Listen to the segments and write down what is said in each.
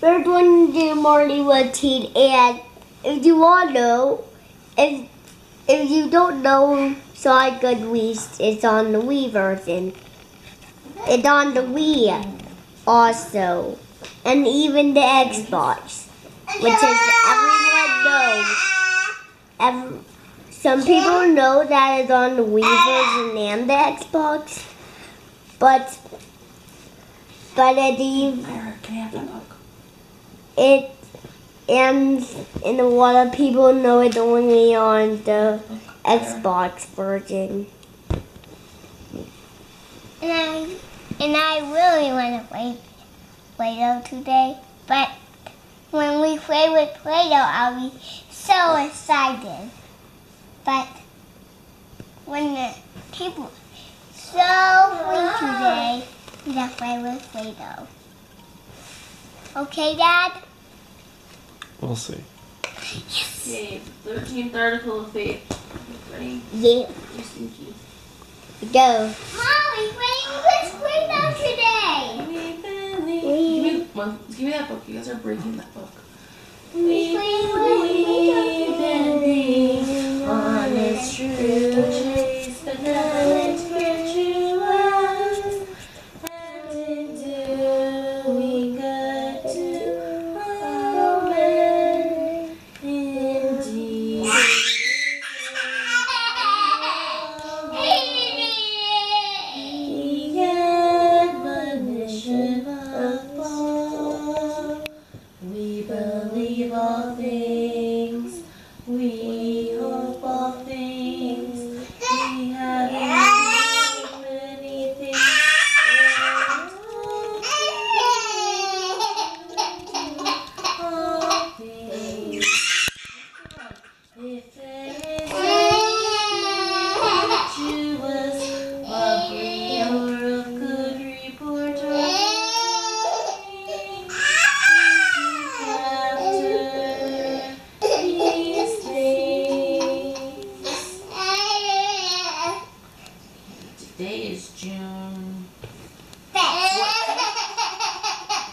We're going to do morning routine, and if you want to know, if you don't know Sonic Unleashed, it's on the Wii version. It's on the Wii also, and even the Xbox, which is everyone knows. Some people know that it's on the Wii version and the Xbox, but and a lot of people know it's only on the Xbox version. And I really want to play Play-Doh today, but when we play with Play-Doh, I'll be so excited. But when the people so free today, we gotta play with Play-Doh. Okay, Dad? We'll see. Yes. Okay, 13th article of faith. Ready? Yeah. You're sneaky. Go. Mommy, playing with Play-Doh today. Give me that book. You guys are breaking that book. We believe in being honest, true, chase the knowledge, virtuous, and in doing good to all men, indeed. The admonition of Paul. We believe all things, we hope all things, we have many things, and all things. If there is any virtuous, lovely, or of good report, today is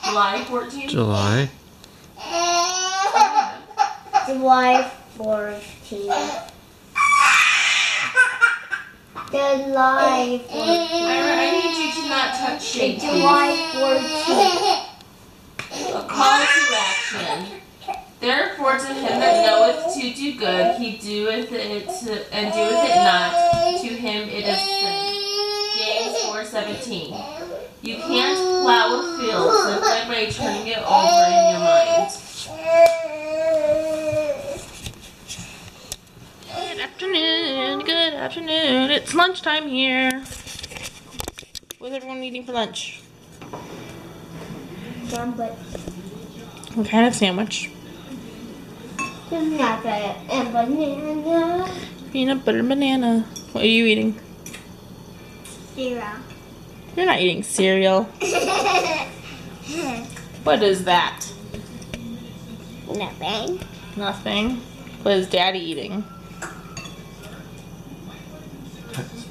July 14th. July. July 14th. July 14th. I need you to not touch Shane. July 14th. A call to action. Therefore, to him that knoweth to do good, he doeth it, and doeth it not. To him it is sin. James 4:17. You can't plow a field simply by turning it over in your mind. Good afternoon, good afternoon. It's lunchtime here. What's everyone eating for lunch? What kind of sandwich? Peanut butter and banana. Peanut butter banana. What are you eating? Zero. You're not eating cereal. What is that? Nothing. Nothing. What is Daddy eating?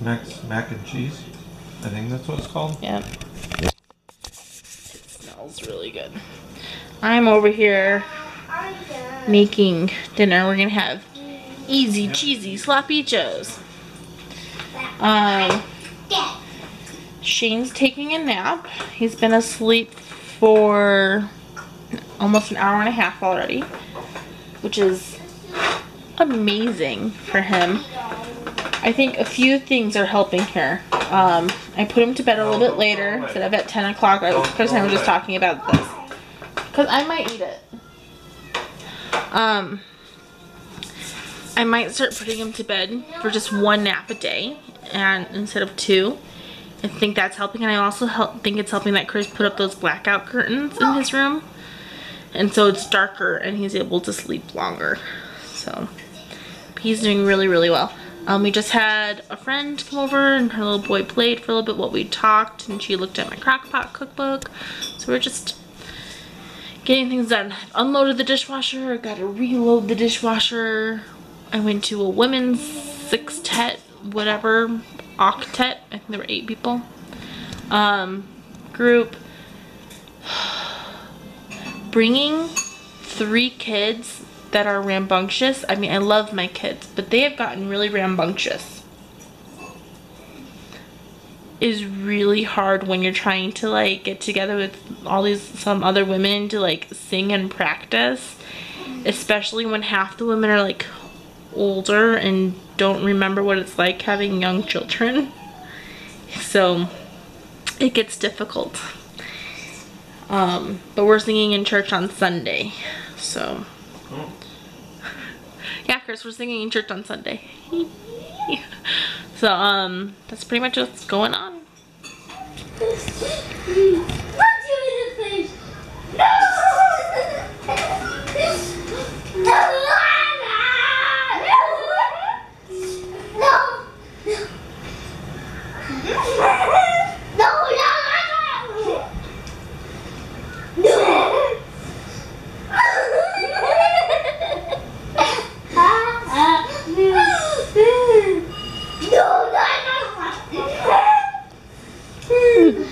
mac and cheese. I think that's what it's called. Yeah. It smells really good. I'm over here making dinner. We're gonna have easy cheesy sloppy joes. Shane's taking a nap. He's been asleep for almost an hour and a half already, which is amazing for him. I think a few things are helping here. I put him to bed a little bit later instead of at 10 o'clock. Because I was just talking about this. Because I might eat it. I might start putting him to bed for just one nap a day and instead of 2. I think that's helping, and I also think it's helping that Chris put up those blackout curtains in his room, and so it's darker and he's able to sleep longer. So he's doing really, really well. We just had a friend come over and her little boy played for a little bit while we talked, and she looked at my Crock-Pot cookbook. So we're just getting things done. I've unloaded the dishwasher, got to reload the dishwasher. I went to a women's sextet, whatever, octet, I think there were 8 people, group. Bringing 3 kids that are rambunctious. I mean, I love my kids, but they have gotten really rambunctious. Is really hard when you're trying to like get together with some other women to like sing and practice, especially when half the women are like older and don't remember what it's like having young children. So it gets difficult. But we're singing in church on Sunday, so yeah, Chris, we're singing in church on Sunday. So that's pretty much what's going on.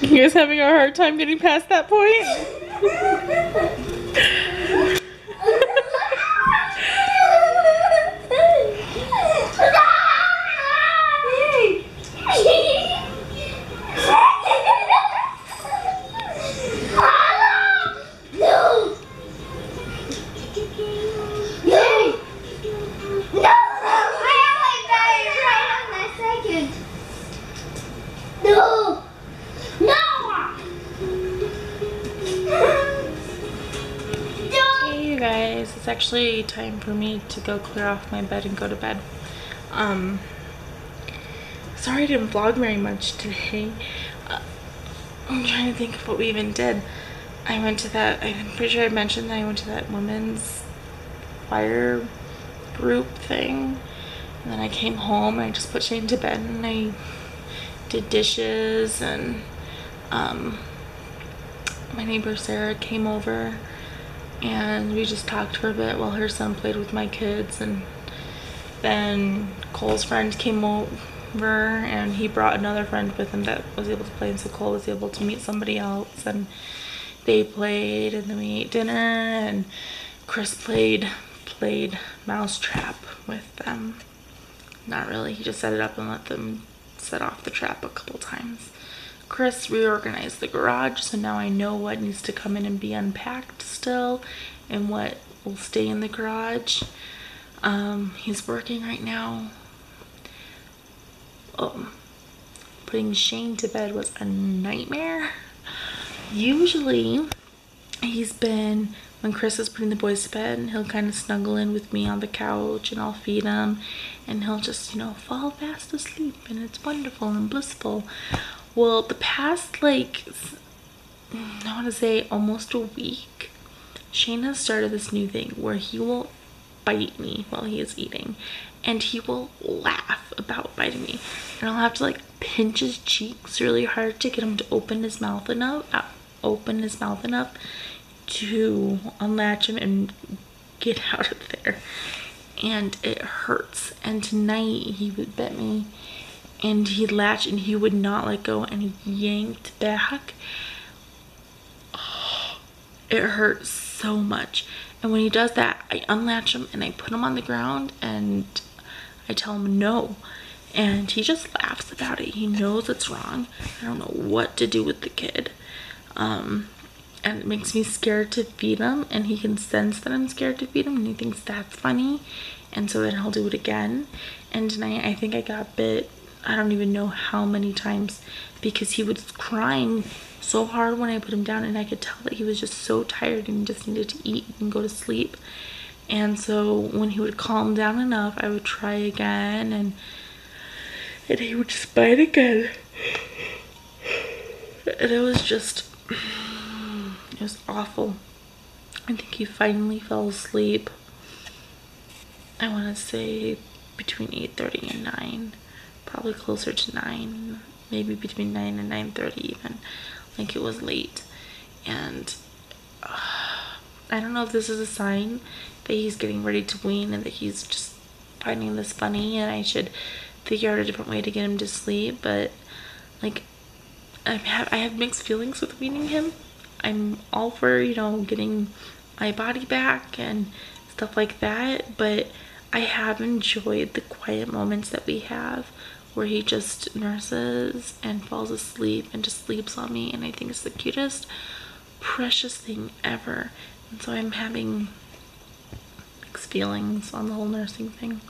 You guys having a hard time getting past that point? It's actually time for me to go clear off my bed and go to bed. Sorry I didn't vlog very much today. I'm trying to think of what we even did. I went to that, I'm pretty sure I mentioned that I went to that women's fire group thing. And then I came home and I just put Shane to bed and I did dishes, and my neighbor Sarah came over and we just talked for a bit while her son played with my kids. And then Cole's friend came over and he brought another friend with him that was able to play, and so Cole was able to meet somebody else and they played, and then we ate dinner and Chris played Mousetrap with them. Not really, he just set it up and let them set off the trap a couple times. Chris reorganized the garage, so now I know what needs to come in and be unpacked still and what will stay in the garage. He's working right now. Putting Shane to bed was a nightmare. Usually when Chris is putting the boys to bed, he'll kind of snuggle in with me on the couch and I'll feed him and he'll just, you know, fall fast asleep, and it's wonderful and blissful. Well, the past, like, I want to say almost a week, Shane has started this new thing where he will bite me while he is eating, and he will laugh about biting me, and I'll have to like pinch his cheeks really hard to get him to open his mouth enough to unlatch him and get out of there, and it hurts. And tonight he bit me and he latched and he would not let go, and he yanked back. It hurt so much. And when he does that, I unlatch him and I put him on the ground and I tell him no. And he just laughs about it. He knows it's wrong. I don't know what to do with the kid. And it makes me scared to feed him, and he can sense that I'm scared to feed him, and he thinks that's funny. And so then he'll do it again. And tonight I think I got bit, I don't even know how many times, because he was crying so hard when I put him down, and I could tell that he was just so tired and just needed to eat and go to sleep. And so when he would calm down enough, I would try again, and he would just bite again. And it was just, it was awful. I think he finally fell asleep. I want to say between 8:30 and 9, probably closer to 9, maybe between 9 and 9:30 even. Like, it was late. And I don't know if this is a sign that he's getting ready to wean and that he's just finding this funny and I should figure out a different way to get him to sleep. But like, I have mixed feelings with weaning him. I'm all for, you know, getting my body back and stuff like that, but I have enjoyed the quiet moments that we have where he just nurses and falls asleep and just sleeps on me, and I think it's the cutest, precious thing ever. And so I'm having mixed feelings on the whole nursing thing.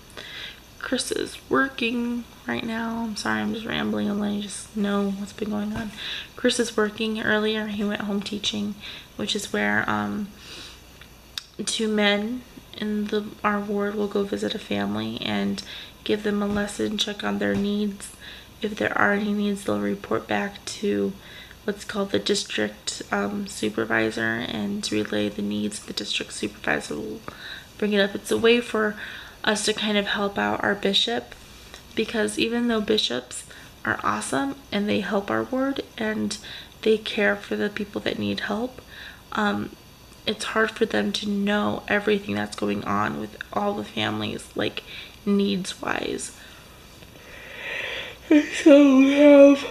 Chris is working right now. I'm sorry, I'm just rambling and letting you just know what's been going on. Chris is working. Earlier he went home teaching, which is where 2 men in our ward will go visit a family and give them a lesson, check on their needs. If there are any needs, they'll report back to what's called the district supervisor and relay the needs. The district supervisor will bring it up. It's a way for us to kind of help out our bishop, because even though bishops are awesome and they help our ward and they care for the people that need help, it's hard for them to know everything that's going on with all the families, like needs wise. So we have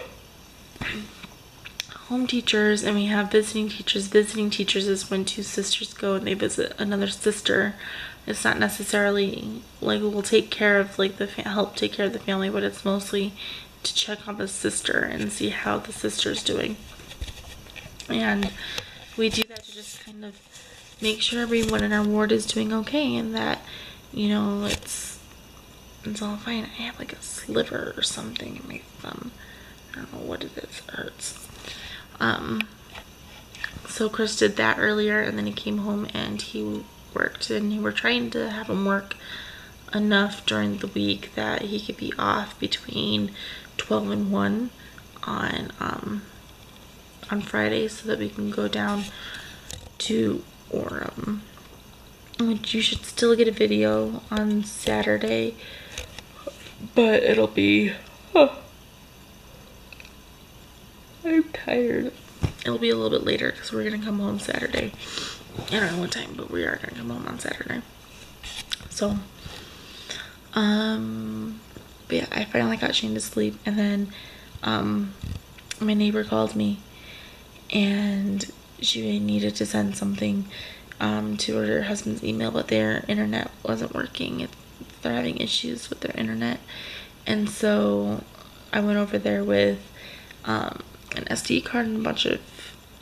home teachers and we have visiting teachers. Visiting teachers is when 2 sisters go and they visit another sister. It's not necessarily like we'll take care of like help take care of the family, but it's mostly to check on the sister and see how the sister's doing. And we do that to just kind of make sure everyone in our ward is doing okay and that, you know, it's all fine. I have like a sliver or something in my thumb. I don't know what it is. It hurts. So Chris did that earlier, and then he came home and he worked, and we were trying to have him work enough during the week that he could be off between 12 and 1 on Friday, so that we can go down to Orem, which you should still get a video on Saturday, but it'll be I'm tired. It'll be a little bit later because we're gonna come home Saturday. I don't know what time, but we are gonna come home on Saturday. So but yeah, I finally got Shane to sleep, and then my neighbor called me and she needed to send something to her husband's email, but their internet wasn't working. They're having issues with their internet, and so I went over there with an SD card and a bunch of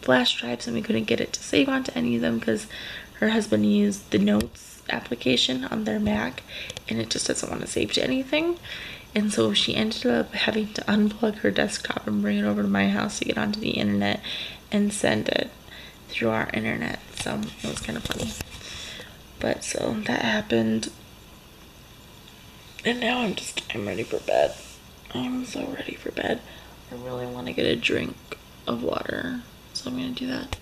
flash drives, and we couldn't get it to save onto any of them because her husband used the Notes application on their Mac and it just doesn't want to save to anything. And so she ended up having to unplug her desktop and bring it over to my house to get onto the internet and send it through our internet. So it was kind of funny. But so that happened, and now I'm ready for bed. I'm so ready for bed. I really want to get a drink of water, so I'm gonna do that.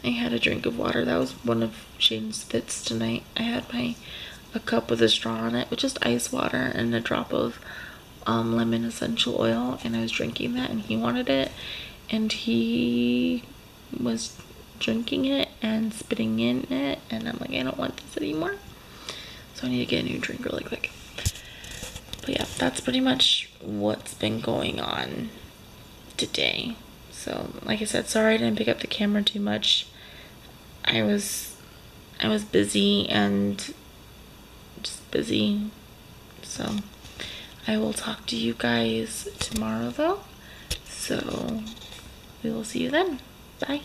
I had a drink of water. That was one of Shane's bits tonight. I had a cup with a straw on it with just ice water and a drop of lemon essential oil, and I was drinking that, and he wanted it, and he was drinking it and spitting in it, and I'm like, I don't want this anymore, so I need to get a new drink really quick. But yeah, that's pretty much what's been going on today. So like I said, sorry I didn't pick up the camera too much. I was busy and just busy. So I will talk to you guys tomorrow though. So we will see you then. Bye.